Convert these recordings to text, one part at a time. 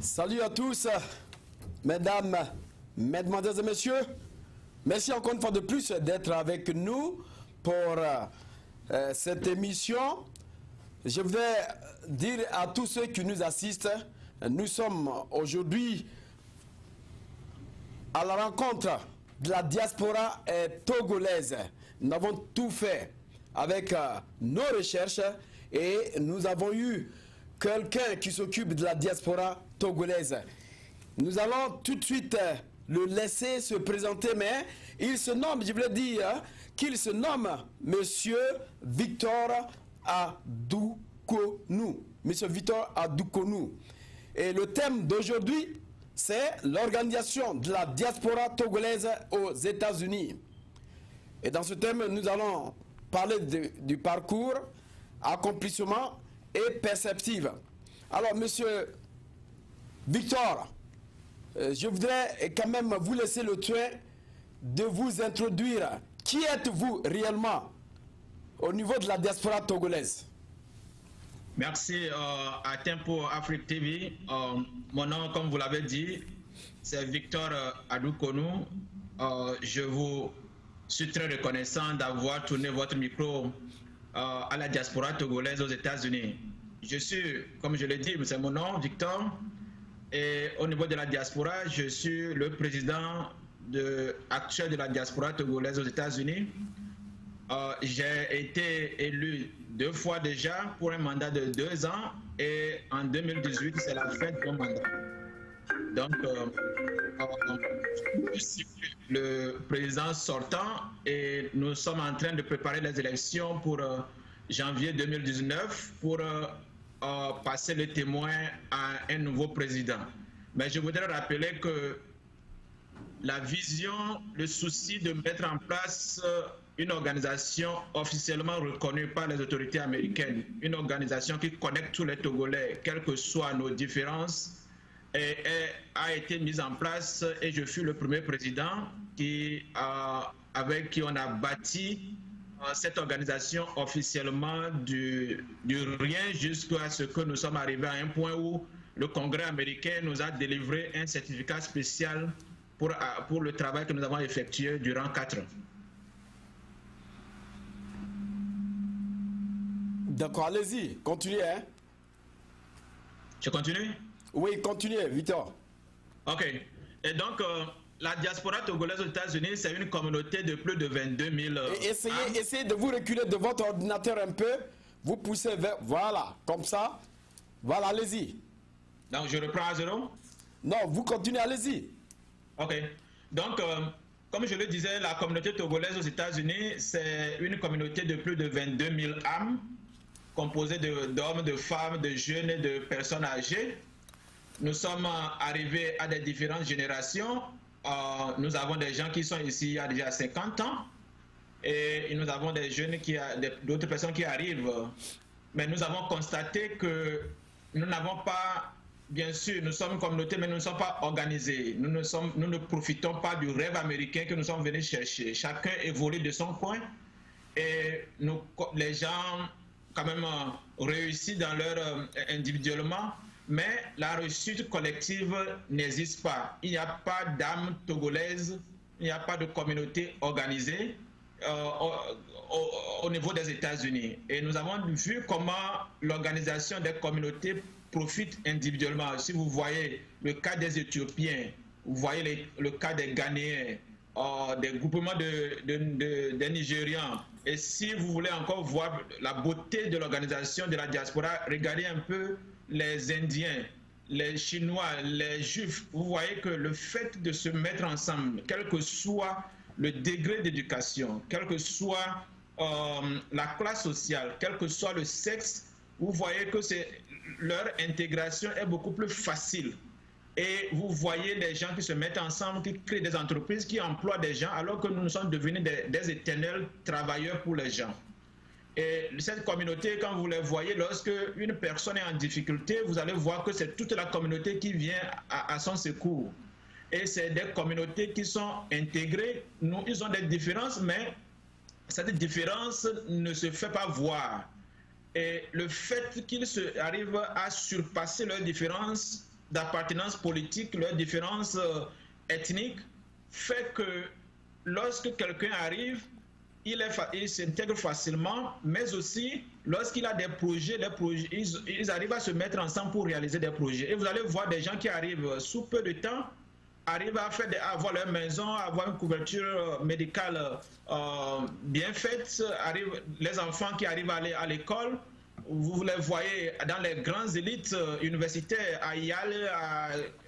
Salut à tous, mesdames, mesdemoiselles et messieurs. Merci encore une fois de plus d'être avec nous pour cette émission. Je voudrais dire à tous ceux qui nous assistent, nous sommes aujourd'hui à la rencontre de la diaspora togolaise. Nous avons tout fait avec nos recherches et nous avons eu quelqu'un qui s'occupe de la diaspora togolaise. Nous allons tout de suite le laisser se présenter, mais il se nomme, je voulais dire qu'il se nomme Monsieur Victor Adoukonou. Monsieur Victor Adoukonou. Et le thème d'aujourd'hui, c'est l'organisation de la diaspora togolaise aux États-Unis. Et dans ce thème, nous allons parler du parcours, accomplissement et perspective. Alors, monsieur Victor, je voudrais quand même vous laisser le soin de vous introduire. Qui êtes-vous réellement au niveau de la diaspora togolaise? Merci à Tempo Afrique TV. Mon nom, comme vous l'avez dit, c'est Victor Adoukonou. Je vous suis très reconnaissant d'avoir tourné votre micro à la diaspora togolaise aux États-Unis. Je suis, comme je l'ai dit, c'est mon nom, Victor. Et au niveau de la diaspora, je suis le président actuel de la diaspora togolaise aux États-Unis. J'ai été élu 2 fois déjà pour un mandat de 2 ans et en 2018, c'est la fin de mon mandat. Donc, je suis le président sortant et nous sommes en train de préparer les élections pour janvier 2019 pour passer le témoin à un nouveau président. Mais je voudrais rappeler que la vision, le souci de mettre en place une organisation officiellement reconnue par les autorités américaines, une organisation qui connecte tous les Togolais, quelles que soient nos différences, a été mise en place et je fus le premier président avec qui on a bâti cette organisation officiellement du rien jusqu'à ce que nous sommes arrivés à un point où le Congrès américain nous a délivré un certificat spécial pour le travail que nous avons effectué durant 4 ans. D'accord, allez-y, continuez. Hein? Je continue? Oui, continuez, Victor. Ok. Et donc, la diaspora togolaise aux États-Unis, c'est une communauté de plus de 22 000 essayez de vous reculer de votre ordinateur un peu. Vous poussez vers... Voilà, comme ça. Voilà, allez-y. Donc, je reprends à 0? Non, vous continuez, allez-y. Ok. Donc, comme je le disais, la communauté togolaise aux États-Unis, c'est une communauté de plus de 22 000 âmes, composée d'hommes, de femmes, de jeunes et de personnes âgées. Nous sommes arrivés à des différentes générations. Nous avons des gens qui sont ici il y a déjà 50 ans et nous avons des jeunes, d'autres personnes qui arrivent. Mais nous avons constaté que nous n'avons pas, bien sûr, nous sommes une communauté, mais nous ne sommes pas organisés. Nous ne profitons pas du rêve américain que nous sommes venus chercher. Chacun évolue de son coin et les gens, quand même, réussissent dans leur individuellement. Mais la réussite collective n'existe pas. Il n'y a pas d'âme togolaise, il n'y a pas de communauté organisée au niveau des États-Unis. Et nous avons vu comment l'organisation des communautés profite individuellement. Si vous voyez le cas des Éthiopiens, vous voyez le cas des Ghanéens, des groupements des Nigérians. Et si vous voulez encore voir la beauté de l'organisation de la diaspora, regardez un peu les Indiens, les Chinois, les Juifs. Vous voyez que le fait de se mettre ensemble, quel que soit le degré d'éducation, quelle que soit la classe sociale, quel que soit le sexe, vous voyez que leur intégration est beaucoup plus facile. Et vous voyez des gens qui se mettent ensemble, qui créent des entreprises, qui emploient des gens, alors que nous sommes devenus des éternels travailleurs pour les gens. Et cette communauté, quand vous les voyez, lorsque une personne est en difficulté, vous allez voir que c'est toute la communauté qui vient à son secours. Et c'est des communautés qui sont intégrées. Ils ont des différences, mais cette différence ne se fait pas voir. Et le fait qu'ils arrivent à surpasser leurs différences d'appartenance politique, leurs différences ethniques, fait que lorsque quelqu'un arrive, il s'intègre facilement, mais aussi lorsqu'il a des projets, ils arrivent à se mettre ensemble pour réaliser des projets. Et vous allez voir des gens qui arrivent sous peu de temps, arrivent à avoir leur maison, à avoir une couverture médicale bien faite, les enfants qui arrivent à aller à l'école, vous les voyez dans les grandes élites universitaires, à Yale,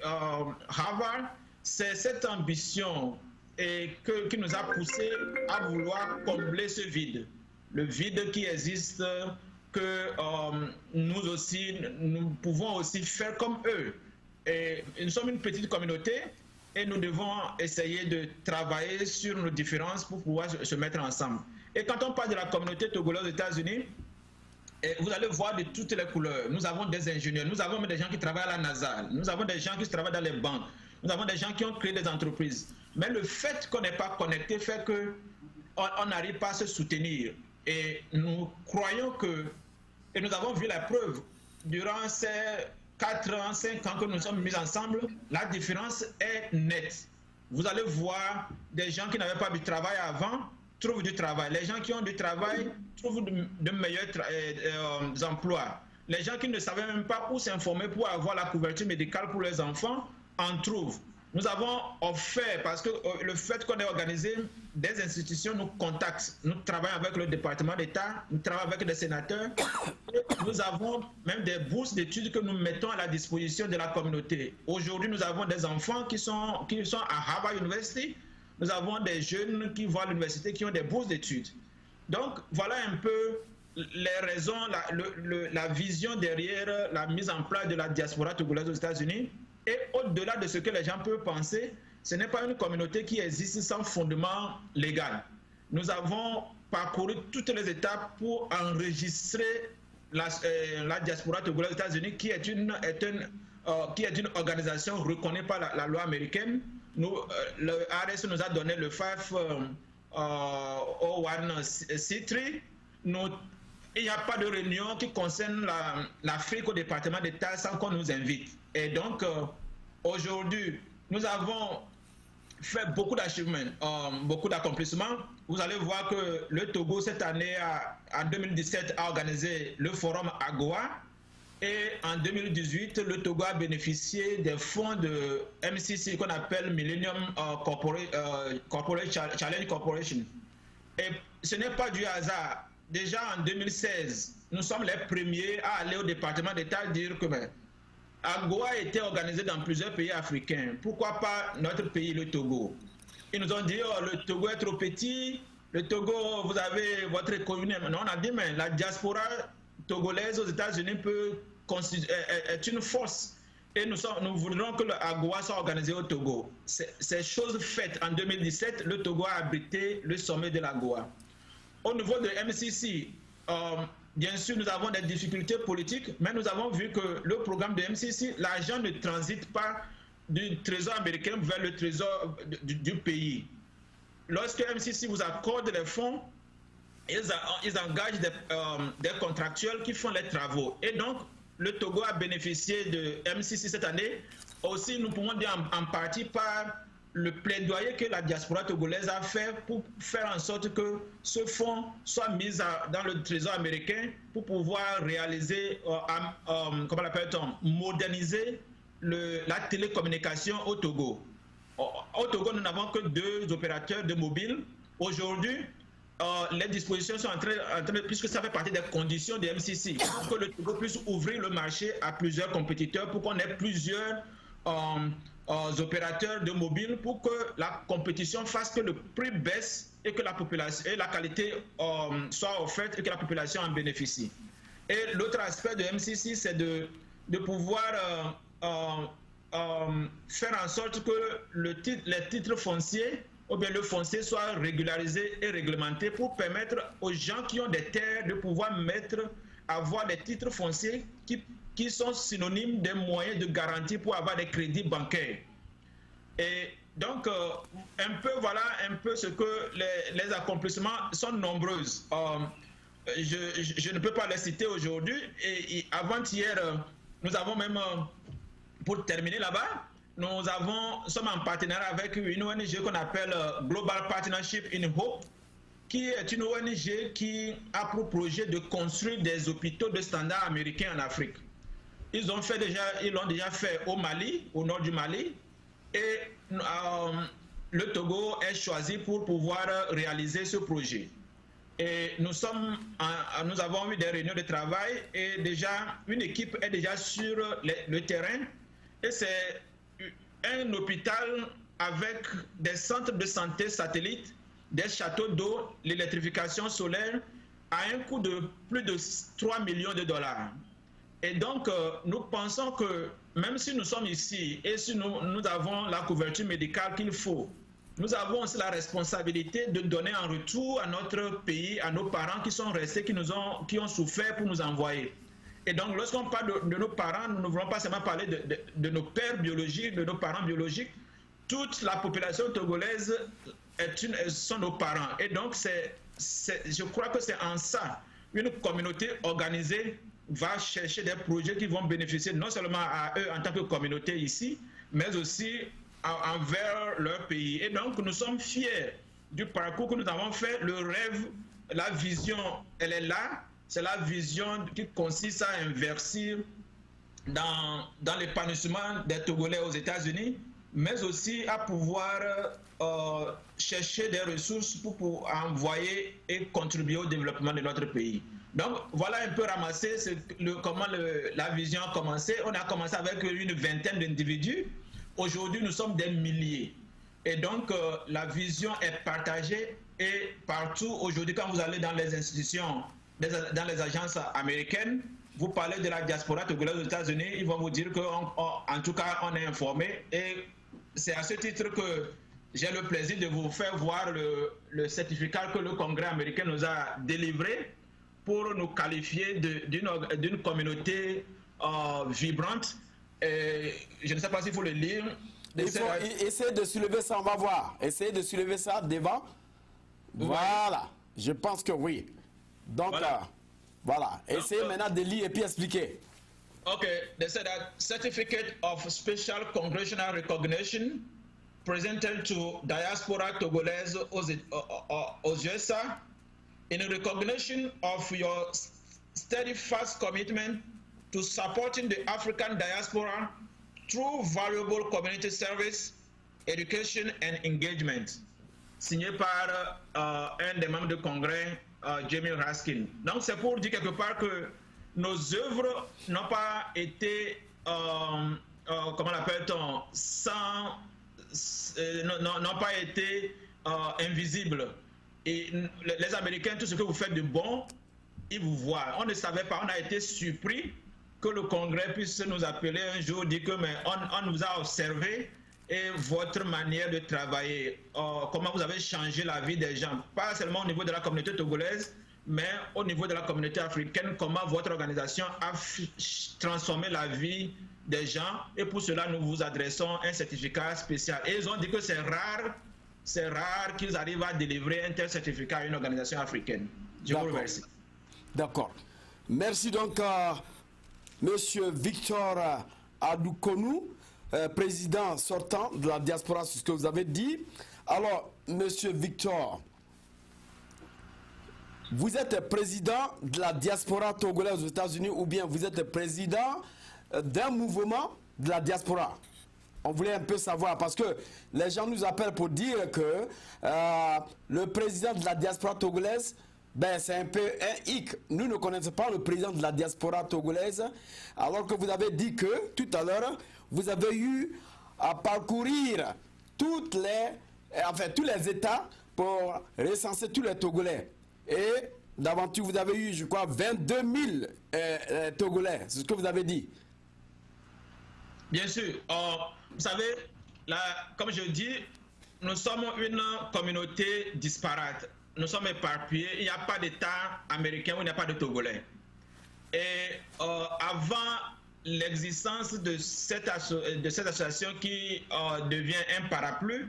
à Harvard. C'est cette ambition qui nous a poussé à vouloir combler ce vide. Le vide qui existe, que nous aussi, nous pouvons aussi faire comme eux. Et nous sommes une petite communauté et nous devons essayer de travailler sur nos différences pour pouvoir se mettre ensemble. Et quand on parle de la communauté togolaise aux États-Unis, vous allez voir de toutes les couleurs. Nous avons des ingénieurs, nous avons des gens qui travaillent à la NASA, nous avons des gens qui travaillent dans les banques, nous avons des gens qui ont créé des entreprises. Mais le fait qu'on n'est pas connecté fait qu'on n'arrive pas à se soutenir. Et nous croyons que, et nous avons vu la preuve, durant ces 4 ans, 5 ans que nous sommes mis ensemble, la différence est nette. Vous allez voir des gens qui n'avaient pas du travail avant, trouvent du travail. Les gens qui ont du travail trouvent de meilleurs emplois. Les gens qui ne savaient même pas où s'informer pour avoir la couverture médicale pour leurs enfants en trouvent. Nous avons offert, parce que le fait qu'on ait organisé des institutions nous contactent. Nous travaillons avec le département d'État, nous travaillons avec des sénateurs. Et nous avons même des bourses d'études que nous mettons à la disposition de la communauté. Aujourd'hui, nous avons des enfants qui sont à Harvard University. Nous avons des jeunes qui vont à l'université qui ont des bourses d'études. Donc, voilà un peu les raisons, la vision derrière la mise en place de la diaspora togolaise aux États-Unis. Et au-delà de ce que les gens peuvent penser, ce n'est pas une communauté qui existe sans fondement légal. Nous avons parcouru toutes les étapes pour enregistrer la diaspora togolaise aux États-Unis, qui est une organisation reconnue par la loi américaine. Le ARS nous a donné le 501C3. Il n'y a pas de réunion qui concerne l'Afrique au département d'État sans qu'on nous invite. Et donc, aujourd'hui, nous avons fait beaucoup d'achievements, beaucoup d'accomplissements. Vous allez voir que le Togo, cette année, en 2017, a organisé le forum AGOA. Et en 2018, le Togo a bénéficié des fonds de MCC qu'on appelle Millennium Challenge Corporation. Et ce n'est pas du hasard. Déjà en 2016, nous sommes les premiers à aller au département d'État dire que AGOA a été organisé dans plusieurs pays africains. Pourquoi pas notre pays, le Togo? Ils nous ont dit, oh, le Togo est trop petit, le Togo, vous avez votre économie. Non, on a dit, mais la diaspora togolaise aux États-Unis est une force. Et nous voudrons que l'AGOA soit organisé au Togo. Ces choses faites en 2017, le Togo a abrité le sommet de l'AGOA. Au niveau de MCC, bien sûr, nous avons des difficultés politiques, mais nous avons vu que le programme de MCC, l'argent ne transite pas du trésor américain vers le trésor du pays. Lorsque MCC vous accorde les fonds, ils engagent des contractuels qui font les travaux. Et donc, le Togo a bénéficié de MCC cette année. Aussi, nous pouvons dire en partie par le plaidoyer que la diaspora togolaise a fait pour faire en sorte que ce fonds soit mis dans le trésor américain pour pouvoir réaliser, comment l'appelle-t-on, moderniser la télécommunication au Togo. Au Togo, nous n'avons que 2 opérateurs de mobile. Aujourd'hui, les dispositions sont en train, puisque ça fait partie des conditions de MCC, pour que le Togo puisse ouvrir le marché à plusieurs compétiteurs, pour qu'on ait plusieurs opérateurs de mobile, pour que la compétition fasse que le prix baisse et que la population et la qualité soit offerte et que la population en bénéficie. Et l'autre aspect de MCC, c'est de pouvoir faire en sorte que les titres fonciers ou bien le foncier soit régularisé et réglementé pour permettre aux gens qui ont des terres de pouvoir avoir des titres fonciers qui sont synonymes des moyens de garantie pour avoir des crédits bancaires. Et donc, voilà un peu ce que les accomplissements sont nombreux. Je ne peux pas les citer aujourd'hui. Et avant-hier, nous avons même pour terminer là-bas, nous sommes en partenariat avec une ONG qu'on appelle Global Partnership in Hope, qui est une ONG qui a pour projet de construire des hôpitaux de standard américain en Afrique. Ils l'ont déjà fait au Mali, au nord du Mali, et le Togo est choisi pour pouvoir réaliser ce projet. Et nous avons eu des réunions de travail et déjà une équipe est déjà sur le terrain. Et c'est un hôpital avec des centres de santé satellites, des châteaux d'eau, l'électrification solaire à un coût de plus de 3 millions de dollars. Et donc, nous pensons que même si nous sommes ici et si nous avons la couverture médicale qu'il faut, nous avons aussi la responsabilité de donner en retour à notre pays, à nos parents qui sont restés, qui ont souffert pour nous envoyer. Et donc, lorsqu'on parle de nos parents, nous ne voulons pas seulement parler de nos pères biologiques, de nos parents biologiques. Toute la population togolaise sont nos parents. Et donc, je crois que c'est en ça, une communauté organisée va chercher des projets qui vont bénéficier non seulement à eux en tant que communauté ici, mais aussi envers leur pays. Et donc, nous sommes fiers du parcours que nous avons fait. Le rêve, la vision, elle est là. C'est la vision qui consiste à investir dans l'épanouissement des Togolais aux États-Unis, mais aussi à pouvoir chercher des ressources pour envoyer et contribuer au développement de notre pays. Donc, voilà un peu ramassé comment la vision a commencé. On a commencé avec une vingtaine d'individus. Aujourd'hui, nous sommes des milliers. Et donc, la vision est partagée et partout. Aujourd'hui, quand vous allez dans les institutions, dans les agences américaines, vous parlez de la diaspora togolaise aux États-Unis, ils vont vous dire qu'en tout cas, on est informé. Et c'est à ce titre que j'ai le plaisir de vous faire voir le certificat que le Congrès américain nous a délivré pour nous qualifier d'une communauté vibrante. Et je ne sais pas s'il faut le lire. Il faut essayer de soulever ça, on va voir. Essayez de soulever ça devant. Voilà, je pense que oui. Donc, voilà. Essayez maintenant de lire et puis expliquer. Okay, they said that certificate of special congressional recognition presented to diaspora Togolese aux USA in recognition of your steadfast commitment to supporting the African diaspora through valuable community service, education and engagement. Signé par un des membres du Congrès, Jamie Raskin. Donc c'est pour dire quelque part que nos œuvres n'ont pas été, comment l'appelle-t-on, n'ont pas été invisibles. Et les Américains, tout ce que vous faites de bon, ils vous voient. On ne savait pas, on a été surpris que le Congrès puisse nous appeler un jour, dire que mais on nous a observé et votre manière de travailler, comment vous avez changé la vie des gens, pas seulement au niveau de la communauté togolaise, mais au niveau de la communauté africaine, comment votre organisation a transformé la vie des gens. Et pour cela, nous vous adressons un certificat spécial. Et ils ont dit que c'est rare qu'ils arrivent à délivrer un tel certificat à une organisation africaine. Je vous remercie. D'accord. Merci donc à Monsieur Victor Adoukonou, président sortant de la diaspora, c'est ce que vous avez dit. Alors, Monsieur Victor, vous êtes président de la diaspora togolaise aux États-Unis ou bien vous êtes président d'un mouvement de la diaspora? On voulait un peu savoir parce que les gens nous appellent pour dire que le président de la diaspora togolaise, ben, c'est un peu un hic. Nous ne connaissons pas le président de la diaspora togolaise, alors que vous avez dit que, tout à l'heure, vous avez eu à parcourir tous les États pour recenser tous les Togolais. Et d'aventure, vous avez eu, je crois, 22 000 Togolais. C'est ce que vous avez dit. Bien sûr. Vous savez, comme je dis, nous sommes une communauté disparate. Nous sommes éparpillés. Il n'y a pas d'État américain où il n'y a pas de Togolais. Et avant l'existence de cette association qui devient un parapluie,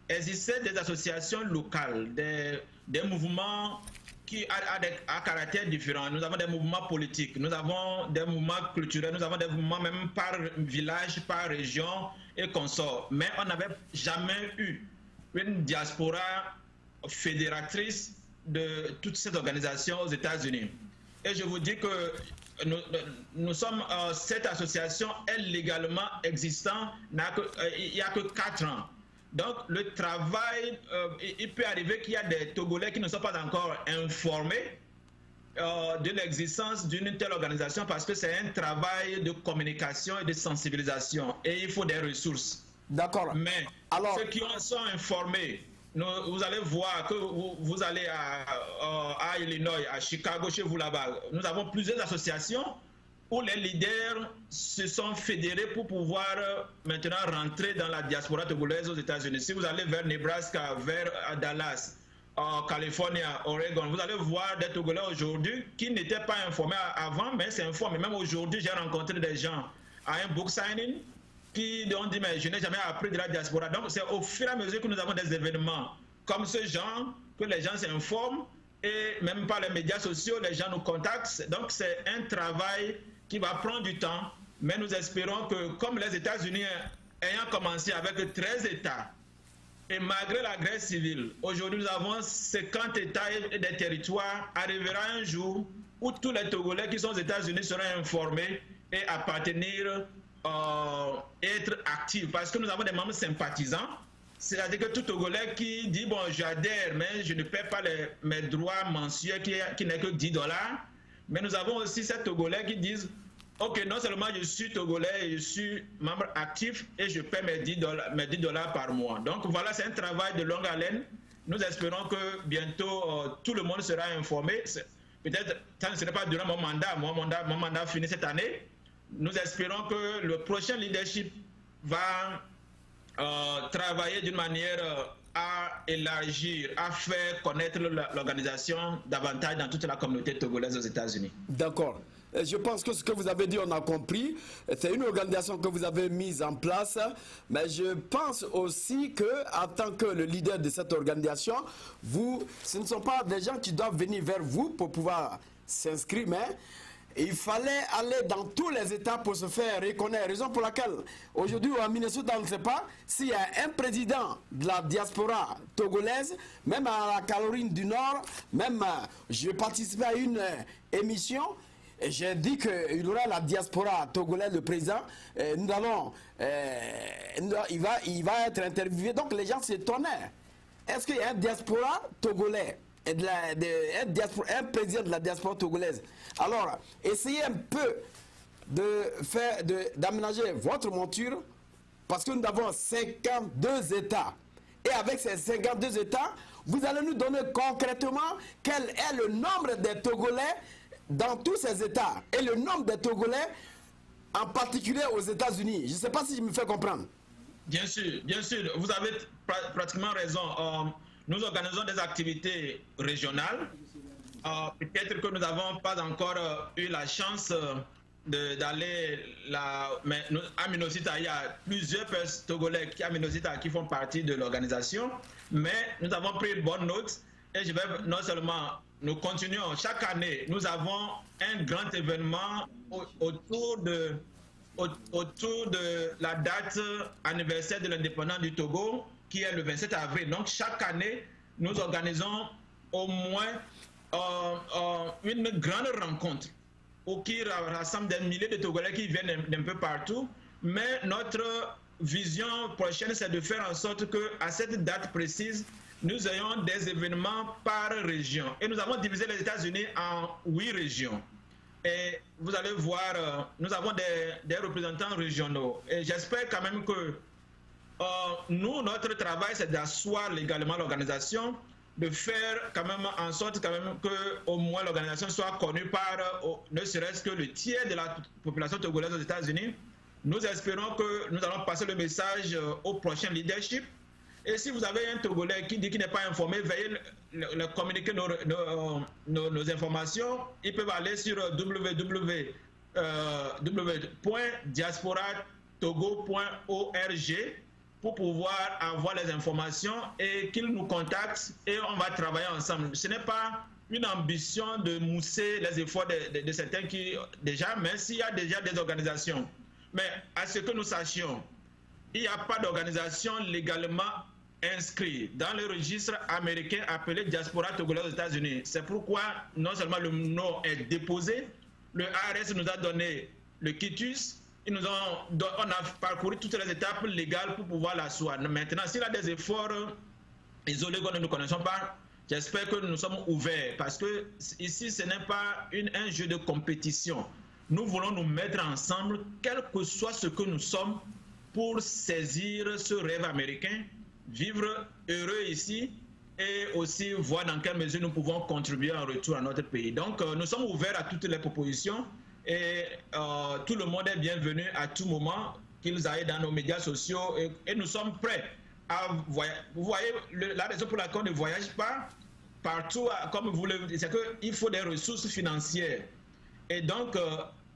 existaient des associations locales, des mouvements qui a caractère différent. Nous avons des mouvements politiques, nous avons des mouvements culturels, nous avons des mouvements même par village, par région et consorts. Mais on n'avait jamais eu une diaspora fédératrice de toutes ces organisations aux États-Unis. Et je vous dis que nous sommes, cette association est légalement existante, il n'y a que 4 ans. Donc le travail, il peut arriver qu'il y a des Togolais qui ne sont pas encore informés de l'existence d'une telle organisation parce que c'est un travail de communication et de sensibilisation et il faut des ressources. D'accord. Mais alors, ceux qui en sont informés, vous allez voir que vous allez à Illinois, à Chicago, chez vous là-bas, nous avons plusieurs associations où les leaders se sont fédérés pour pouvoir maintenant rentrer dans la diaspora togolaise aux États-Unis. Si vous allez vers Nebraska, vers Dallas, Californie, Oregon, vous allez voir des Togolais aujourd'hui qui n'étaient pas informés avant, mais c'est informé. Même aujourd'hui, j'ai rencontré des gens à un book signing qui ont dit mais je n'ai jamais appris de la diaspora. Donc c'est au fur et à mesure que nous avons des événements comme ce genre que les gens s'informent et même par les médias sociaux, les gens nous contactent. Donc c'est un travail qui va prendre du temps, mais nous espérons que comme les États-Unis ayant commencé avec 13 États, et malgré la guerre civile, aujourd'hui nous avons 50 États et des territoires, arrivera un jour où tous les Togolais qui sont aux États-Unis seront informés et appartenir, être actifs. Parce que nous avons des membres sympathisants, c'est-à-dire que tout Togolais qui dit, bon, j'adhère, mais je ne paie pas mes droits mensuels qui n'est que $10. Mais nous avons aussi ces Togolais qui disent, ok, non seulement je suis Togolais, je suis membre actif et je paie mes $10 par mois. Donc voilà, c'est un travail de longue haleine. Nous espérons que bientôt tout le monde sera informé. Peut-être ça ne sera pas durant mon mandat. Mon mandat finit cette année. Nous espérons que le prochain leadership va travailler d'une manière à élargir, à faire connaître l'organisation davantage dans toute la communauté togolaise aux États-Unis. D'accord. Je pense que ce que vous avez dit, on a compris. C'est une organisation que vous avez mise en place. Mais je pense aussi que, en tant que le leader de cette organisation, ce ne sont pas des gens qui doivent venir vers vous pour pouvoir s'inscrire, mais il fallait aller dans tous les États pour se faire reconnaître. Raison pour laquelle, aujourd'hui, à Minnesota, on ne sait pas s'il y a un président de la diaspora togolaise, même à la Caroline du Nord, même, je participais à une émission, et j'ai dit qu'il y aura la diaspora togolaise, le président, nous allons, il va être interviewé, donc les gens s'étonnaient. Est-ce qu'il y a un diaspora togolais un président de la diaspora togolaise? Alors, essayez un peu d'aménager votre monture parce que nous avons 52 États. Et avec ces 52 États, vous allez nous donner concrètement quel est le nombre des Togolais dans tous ces États et le nombre des Togolais en particulier aux États-Unis. Je ne sais pas si je me fais comprendre. Bien sûr, vous avez pratiquement raison. Nous organisons des activités régionales. Peut-être que nous n'avons pas encore eu la chance d'aller là. Mais à Minnesota, il y a plusieurs Togolais à Minnesota qui font partie de l'organisation. Mais nous avons pris une bonne note. Et je vais non seulement, nous continuons. Chaque année, nous avons un grand événement autour de la date anniversaire de l'indépendance du Togo, qui est le 27 avril. Donc chaque année, nous organisons au moins une grande rencontre qui rassemble des milliers de Togolais qui viennent d'un peu partout. Mais notre vision prochaine, c'est de faire en sorte qu'à cette date précise, nous ayons des événements par région. Et nous avons divisé les États-Unis en 8 régions. Et vous allez voir, nous avons des représentants régionaux. Et j'espère quand même que nous, notre travail, c'est d'asseoir légalement l'organisation, de faire quand même en sorte quand même que au moins l'organisation soit connue par ne serait-ce que le tiers de la population togolaise aux États-Unis. Nous espérons que nous allons passer le message au prochain leadership. Et si vous avez un Togolais qui dit qu'il n'est pas informé, veuillez le communiquer nos informations. Ils peuvent aller sur www.diasporatogo.org pour pouvoir avoir les informations et qu'ils nous contactent et on va travailler ensemble. Ce n'est pas une ambition de mousser les efforts de certains qui, déjà, même s'il y a déjà des organisations. Mais à ce que nous sachions, il n'y a pas d'organisation légalement inscrite dans le registre américain appelé Diaspora Togolaise aux États-Unis. C'est pourquoi non seulement le nom est déposé, le ARS nous a donné le quitus, on a parcouru toutes les étapes légales pour pouvoir l'asseoir. Maintenant, s'il y a des efforts isolés que nous ne connaissons pas, j'espère que nous sommes ouverts parce que ici, ce n'est pas un jeu de compétition. Nous voulons nous mettre ensemble, quel que soit ce que nous sommes, pour saisir ce rêve américain, vivre heureux ici et aussi voir dans quelle mesure nous pouvons contribuer en retour à notre pays. Donc, nous sommes ouverts à toutes les propositions et tout le monde est bienvenu à tout moment, qu'ils aillent dans nos médias sociaux et nous sommes prêts à voyager. Vous voyez, la raison pour laquelle on ne voyage pas partout, comme vous le dites, c'est qu'il faut des ressources financières. Et donc,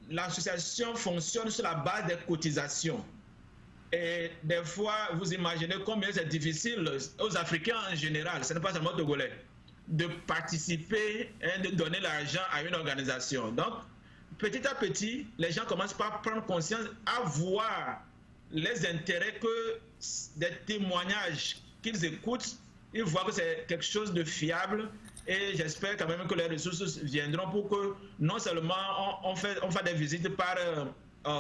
l'association fonctionne sur la base des cotisations. Et des fois, vous imaginez combien c'est difficile aux Africains en général, ce n'est pas seulement aux Togolais, de participer et de donner l'argent à une organisation. Donc, petit à petit, les gens commencent par prendre conscience à voir les intérêts que des témoignages qu'ils écoutent, ils voient que c'est quelque chose de fiable. Et j'espère quand même que les ressources viendront pour que non seulement on fait des visites par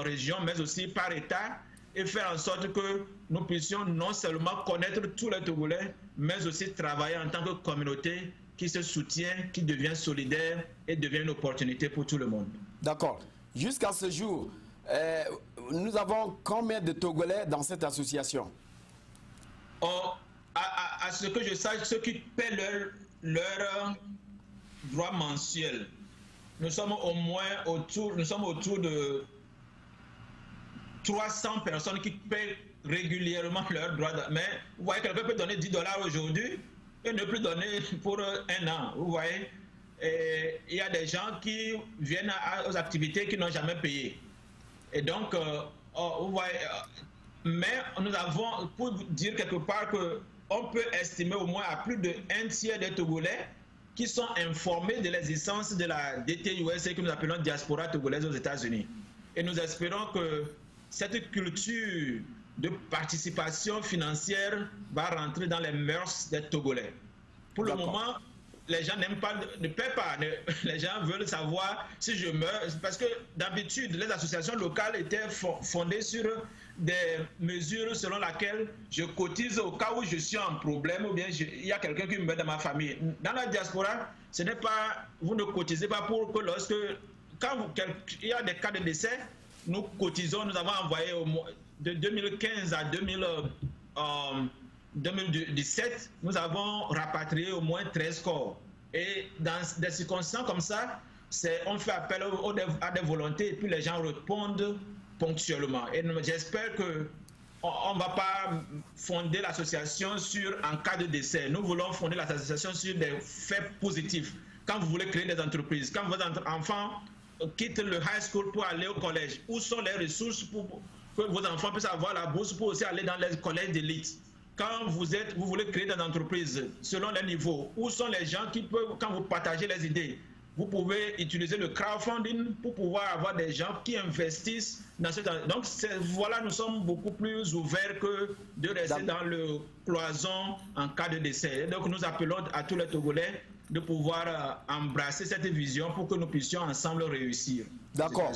région, mais aussi par État, et faire en sorte que nous puissions non seulement connaître tous les Togolais, mais aussi travailler en tant que communauté qui se soutient, qui devient solidaire et devient une opportunité pour tout le monde. D'accord. Jusqu'à ce jour, nous avons combien de Togolais dans cette association? À ce que je sache, ceux qui paient leur droit mensuel, nous sommes autour de 300 personnes qui paient régulièrement leurs droits. Mais vous voyez, quelqu'un peut donner $10 aujourd'hui et ne plus donner pour un an. Vous voyez, il y a des gens qui viennent aux activités qui n'ont jamais payé. Et donc, vous voyez, mais nous avons, pour dire quelque part qu'on peut estimer au moins à plus d'un tiers des Togolais qui sont informés de l'existence de la DTUSA que nous appelons Diaspora Togolaise aux États-Unis. Et nous espérons que cette culture de participation financière va rentrer dans les mœurs des Togolais. Pour le moment, les gens n'aiment pas, ne paient pas. Les gens veulent savoir si je meurs. Parce que d'habitude, les associations locales étaient fondées sur des mesures selon lesquelles je cotise au cas où je suis en problème ou bien il y a quelqu'un qui meurt dans ma famille. Dans la diaspora, ce n'est pas, vous ne cotisez pas pour que lorsque, quand il y a des cas de décès, nous cotisons, nous avons envoyé de 2015 à 2017, nous avons rapatrié au moins 13 corps. Et dans des circonstances comme ça, on fait appel à des volontés et puis les gens répondent ponctuellement. Et j'espère qu'on ne va pas fonder l'association en cas de décès. Nous voulons fonder l'association sur des faits positifs. Quand vous voulez créer des entreprises, quand votre enfant quitte le high school pour aller au collège, où sont les ressources pour que vos enfants puissent avoir la bourse pour aussi aller dans les collèges d'élite? Quand vous voulez créer des entreprises selon les niveaux, où sont les gens qui peuvent, quand vous partagez les idées, vous pouvez utiliser le crowdfunding pour pouvoir avoir des gens qui investissent dans ce... Donc voilà, nous sommes beaucoup plus ouverts que de rester dans le cloison en cas de décès. Et donc nous appelons à tous les Togolais de pouvoir embrasser cette vision pour que nous puissions ensemble réussir. D'accord.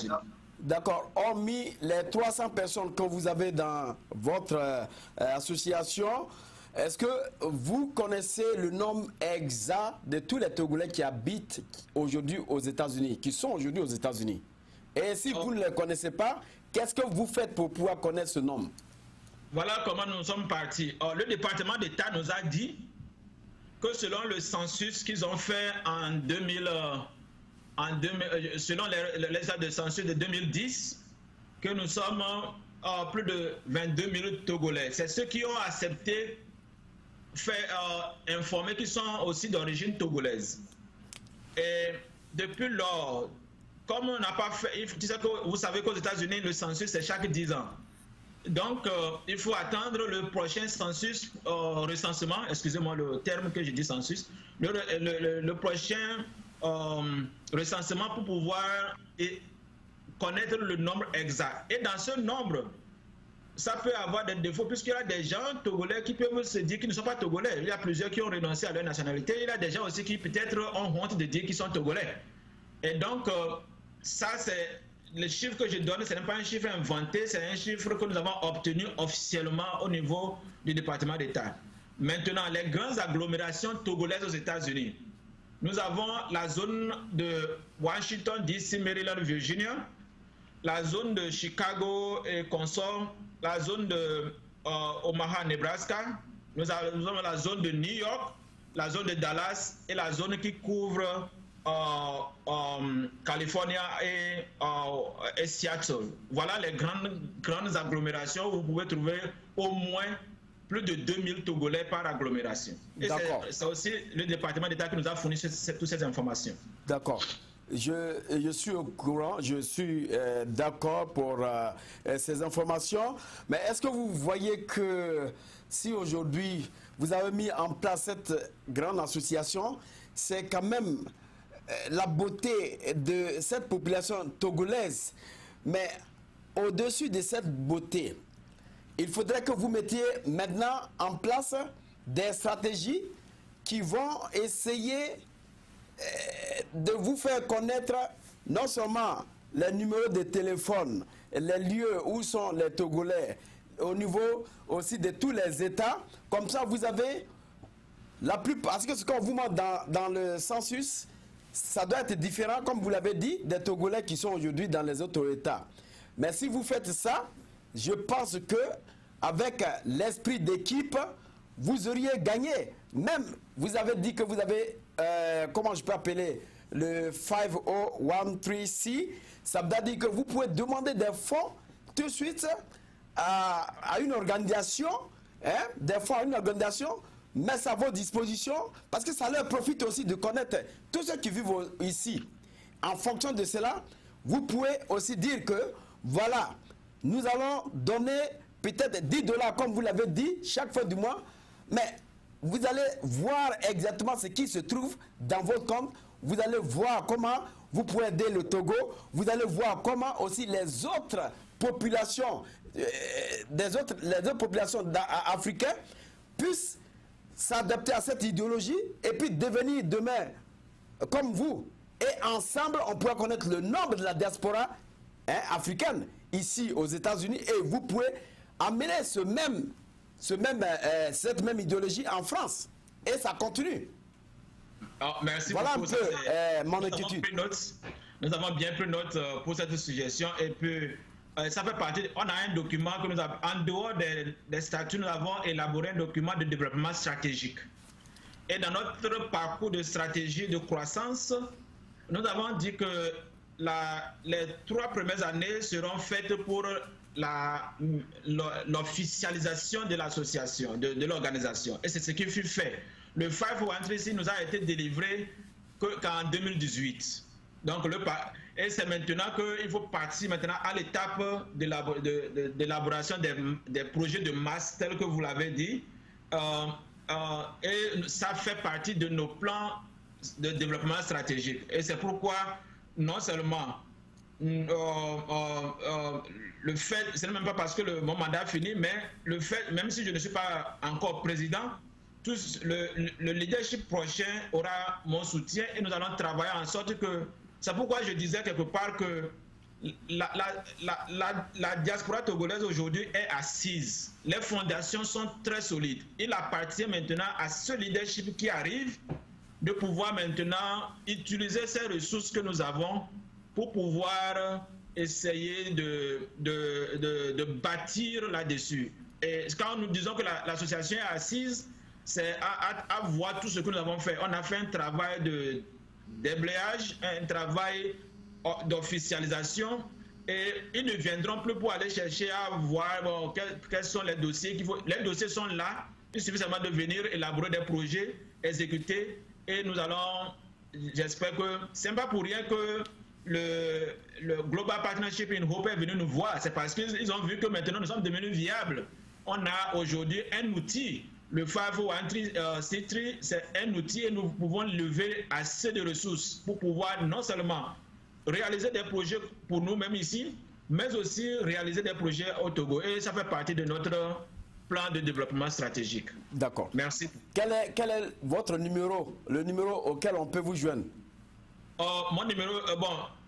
D'accord. Hormis les 300 personnes que vous avez dans votre association, est-ce que vous connaissez le nombre exact de tous les Togolais qui habitent aujourd'hui aux États-Unis, qui sont aujourd'hui aux États-Unis? Et si vous ne les connaissez pas, qu'est-ce que vous faites pour pouvoir connaître ce nombre? Voilà comment nous sommes partis. Le département d'État nous a dit que selon le census qu'ils ont fait selon les états de census de 2010, que nous sommes plus de 22 000 Togolais. C'est ceux qui ont accepté, informer qu'ils sont aussi d'origine togolaise. Et depuis lors, comme on n'a pas fait, vous savez qu'aux États-Unis, le census c'est chaque 10 ans. Donc, il faut attendre le prochain census, recensement, excusez-moi le terme que je dis census, le prochain recensement pour pouvoir connaître le nombre exact. Et dans ce nombre, ça peut avoir des défauts, puisqu'il y a des gens togolais qui peuvent se dire qu'ils ne sont pas togolais. Il y a plusieurs qui ont renoncé à leur nationalité. Il y a des gens aussi qui peut-être ont honte de dire qu'ils sont togolais. Et donc, ça, c'est le chiffre que je donne, ce n'est pas un chiffre inventé, c'est un chiffre que nous avons obtenu officiellement au niveau du département d'État. Maintenant, les grandes agglomérations togolaises aux États-Unis. Nous avons la zone de Washington, D.C., Maryland, Virginia, la zone de Chicago et consorts, la zone de Omaha, Nebraska, nous avons la zone de New York, la zone de Dallas et la zone qui couvre Californie et Seattle. Voilà les grandes agglomérations où vous pouvez trouver au moins plus de 2000 Togolais par agglomération. Et c'est aussi le département d'État qui nous a fourni toutes ces informations. D'accord. Je suis au courant, je suis d'accord pour ces informations. Mais est-ce que vous voyez que si aujourd'hui vous avez mis en place cette grande association, c'est quand même la beauté de cette population togolaise. Mais au-dessus de cette beauté, il faudrait que vous mettiez maintenant en place des stratégies qui vont essayer de vous faire connaître non seulement les numéros de téléphone, les lieux où sont les Togolais, au niveau aussi de tous les États. Comme ça, vous avez la plupart, parce que ce qu'on vous montre dans le census, ça doit être différent, comme vous l'avez dit, des Togolais qui sont aujourd'hui dans les autres États. Mais si vous faites ça, je pense que avec l'esprit d'équipe, vous auriez gagné. Même, vous avez dit que vous avez, comment je peux appeler, le 5013C, ça veut dire que vous pouvez demander des fonds tout de suite à une organisation, hein, des fonds à une organisation, mettre à vos dispositions, parce que ça leur profite aussi de connaître tous ceux qui vivent ici. En fonction de cela, vous pouvez aussi dire que, voilà, nous allons donner peut-être 10 $, comme vous l'avez dit, chaque fin du mois, mais vous allez voir exactement ce qui se trouve dans votre compte. Vous allez voir comment vous pouvez aider le Togo. Vous allez voir comment aussi les autres populations, les autres populations africaines puissent s'adapter à cette idéologie et puis devenir demain comme vous. Et ensemble, on pourra connaître le nombre de la diaspora africaine ici aux États-Unis, et vous pouvez amener cette même idéologie en France. Et ça continue. Alors, merci voilà beaucoup. Un peu mon inquiétude. Nous avons bien pris note pour cette suggestion. Et puis, ça fait partie. On a un document que nous avons, en dehors des statuts, nous avons élaboré un document de développement stratégique. Et dans notre parcours de stratégie de croissance, nous avons dit que les 3 premières années seront faites pour l'officialisation de l'association, de l'organisation. Et c'est ce qui fut fait. Le 513C nous a été délivré qu'en 2018. Donc, et c'est maintenant qu'il faut partir maintenant à l'étape d'élaboration des projets de masse, tels que vous l'avez dit. Et ça fait partie de nos plans de développement stratégique. Et c'est pourquoi, non seulement le fait, ce n'est même pas parce que mon mandat finit, mais le fait, même si je ne suis pas encore président, le leadership prochain aura mon soutien et nous allons travailler en sorte que, c'est pourquoi je disais quelque part que la diaspora togolaise aujourd'hui est assise. Les fondations sont très solides. Il appartient maintenant à ce leadership qui arrive de pouvoir maintenant utiliser ces ressources que nous avons pour pouvoir essayer de bâtir là-dessus. Et quand nous disons que l'association est assise, c'est à voir tout ce que nous avons fait. On a fait un travail de déblayage, un travail d'officialisation, et ils ne viendront plus pour aller chercher à voir quels sont les dossiers qu'il faut. Les dossiers sont là, il suffit seulement de venir élaborer des projets, exécuter, et nous allons, j'espère que, c'est pas pour rien que le Global Partnership in Hope est venu nous voir, c'est parce qu'ils ont vu que maintenant nous sommes devenus viables. On a aujourd'hui un outil, le 501c3, c'est un outil et nous pouvons lever assez de ressources pour pouvoir non seulement réaliser des projets pour nous-mêmes ici, mais aussi réaliser des projets au Togo. Et ça fait partie de notre plan de développement stratégique. D'accord. Merci. Quel est votre numéro, le numéro auquel on peut vous joindre? Mon numéro,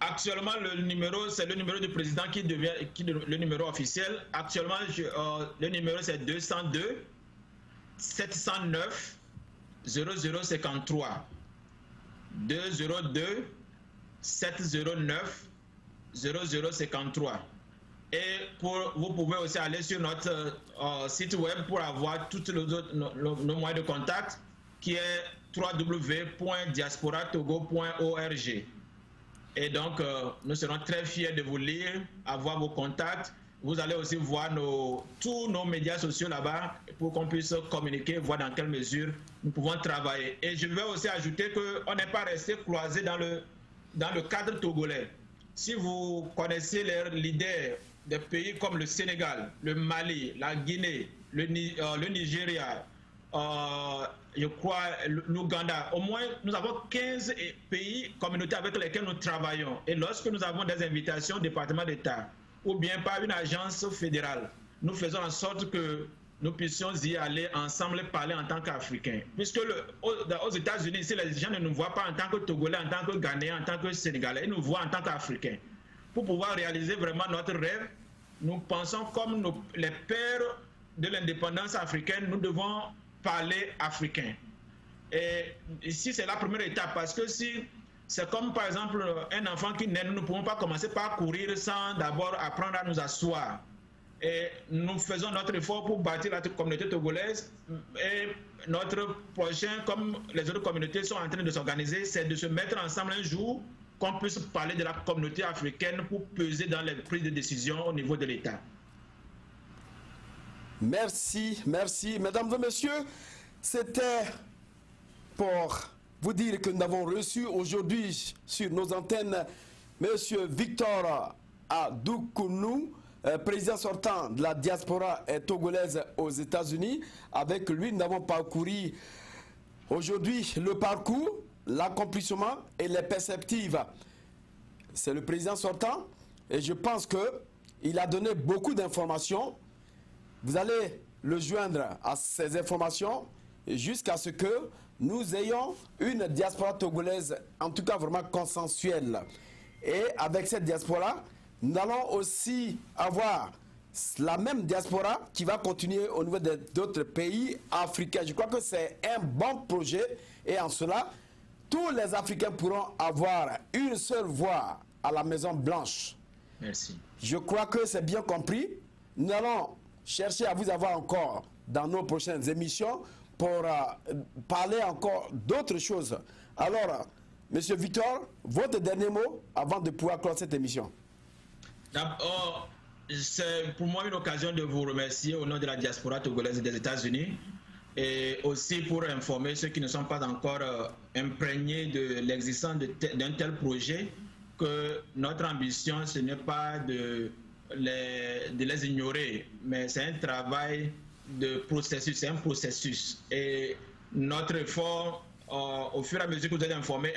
actuellement le numéro, c'est le numéro du président qui devient le numéro officiel. Actuellement, le numéro c'est 202 709 0053. 202 709 0053. Et vous pouvez aussi aller sur notre site web pour avoir tous nos moyens de contact qui est www.diasporatogo.org. Et donc, nous serons très fiers de vous lire, avoir vos contacts. Vous allez aussi voir tous nos médias sociaux là-bas pour qu'on puisse communiquer, voir dans quelle mesure nous pouvons travailler. Et je vais aussi ajouter qu'on n'est pas resté cloisé dans le cadre togolais. Si vous connaissez les leaders des pays comme le Sénégal, le Mali, la Guinée, le Nigeria, je crois l'Ouganda, au moins nous avons 15 pays, communautés avec lesquelles nous travaillons. Et lorsque nous avons des invitations au département d'État ou bien par une agence fédérale, nous faisons en sorte que nous puissions y aller ensemble parler en tant qu'Africains. Puisque aux États-Unis, ici, les gens ne nous voient pas en tant que Togolais, en tant que Ghanéens, en tant que Sénégalais, ils nous voient en tant qu'Africains. Pour pouvoir réaliser vraiment notre rêve, nous pensons comme les pères de l'indépendance africaine, nous devons parler africain. Et ici, c'est la première étape, parce que si c'est comme par exemple un enfant qui naît, nous ne pouvons pas commencer par courir sans d'abord apprendre à nous asseoir. Et nous faisons notre effort pour bâtir la communauté togolaise. Et notre prochain, comme les autres communautés sont en train de s'organiser, c'est de se mettre ensemble un jour qu'on puisse parler de la communauté africaine pour peser dans les prises de décision au niveau de l'État. Merci, merci. Mesdames et messieurs, c'était pour vous dire que nous avons reçu aujourd'hui sur nos antennes M. Victor Adoukonou, président sortant de la diaspora togolaise aux États-Unis. Avec lui, nous avons parcouru aujourd'hui le parcours, l'accomplissement et les perspectives. C'est le président sortant et je pense qu'il a donné beaucoup d'informations. Vous allez le joindre à ces informations jusqu'à ce que nous ayons une diaspora togolaise, en tout cas vraiment consensuelle. Et avec cette diaspora, nous allons aussi avoir la même diaspora qui va continuer au niveau d'autres pays africains. Je crois que c'est un bon projet et en cela, tous les Africains pourront avoir une seule voix à la Maison Blanche. Merci. Je crois que c'est bien compris. Nous allons chercher à vous avoir encore dans nos prochaines émissions pour parler encore d'autres choses. Alors, Monsieur Victor, votre dernier mot avant de pouvoir clore cette émission. D'abord, c'est pour moi une occasion de vous remercier au nom de la diaspora togolaise des États-Unis et aussi pour informer ceux qui ne sont pas encore imprégnés de l'existence d'un tel projet que notre ambition, ce n'est pas de les ignorer, mais c'est un travail de processus, c'est un processus. Et notre effort, au fur et à mesure que vous êtes informer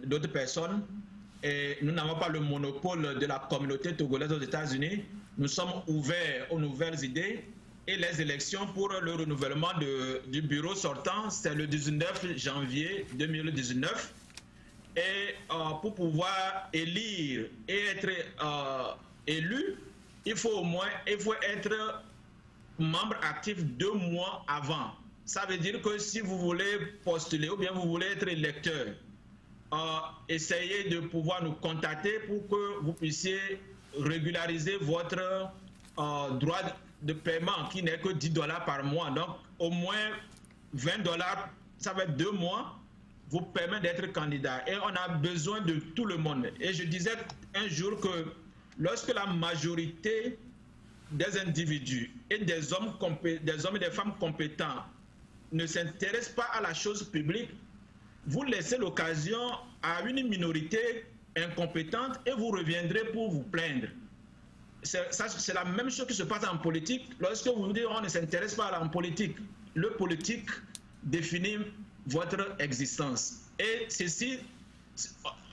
d'autres personnes, et nous n'avons pas le monopole de la communauté togolaise aux États-Unis. Nous sommes ouverts aux nouvelles idées et les élections pour le renouvellement du bureau sortant, c'est le 19 janvier 2019. Et pour pouvoir élire et être élu, il faut être membre actif 2 mois avant. Ça veut dire que si vous voulez postuler ou bien vous voulez être électeur, essayez de pouvoir nous contacter pour que vous puissiez régulariser votre droit de paiement qui n'est que $10 par mois. Donc au moins $20, ça va être 2 mois, vous permet d'être candidat. Et on a besoin de tout le monde. Et je disais un jour que lorsque la majorité des individus et des hommes et des femmes compétents ne s'intéressent pas à la chose publique, vous laissez l'occasion à une minorité incompétente et vous reviendrez pour vous plaindre. C'est la même chose qui se passe en politique. Lorsque vous dites on ne s'intéresse pas à la politique, le politique définit votre existence. Et ceci,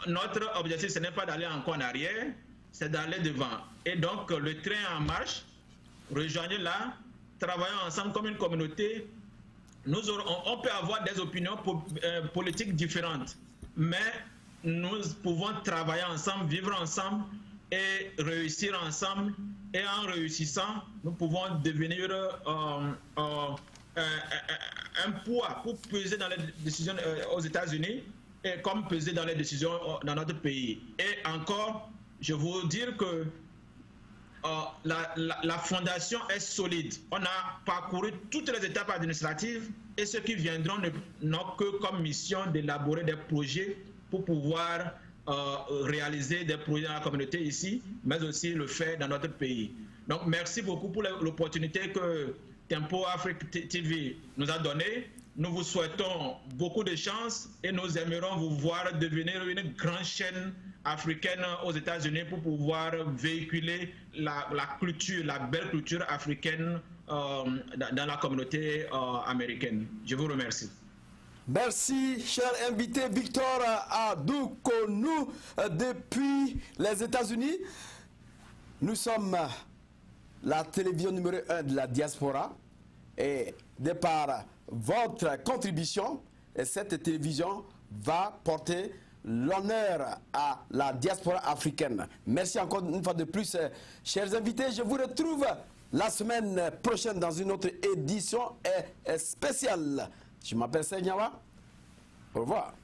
notre objectif, ce n'est pas d'aller encore en arrière, c'est d'aller devant. Et donc, le train en marche, rejoignez-la, travaillons ensemble comme une communauté. On peut avoir des opinions politiques différentes, mais nous pouvons travailler ensemble, vivre ensemble et réussir ensemble. Et en réussissant, nous pouvons devenir un poids pour peser dans les décisions aux États-Unis et comme peser dans les décisions dans notre pays. Et encore, je veux dire que la fondation est solide. On a parcouru toutes les étapes administratives et ceux qui viendront n'ont que comme mission d'élaborer des projets pour pouvoir réaliser des projets dans la communauté ici, mais aussi le faire dans notre pays. Donc merci beaucoup pour l'opportunité que Tempo Afrique TV nous a donnée. Nous vous souhaitons beaucoup de chance et nous aimerions vous voir devenir une grande chaîne africaine aux États-Unis pour pouvoir véhiculer la culture, la belle culture africaine dans la communauté américaine. Je vous remercie. Merci, cher invité Victor Adoukonou depuis les États-Unis. Nous sommes la télévision numéro 1 de la diaspora et de par votre contribution, cette télévision va porter l'honneur à la diaspora africaine. Merci encore une fois de plus, chers invités. Je vous retrouve la semaine prochaine dans une autre édition spéciale. Je m'appelle Senyawa. Au revoir.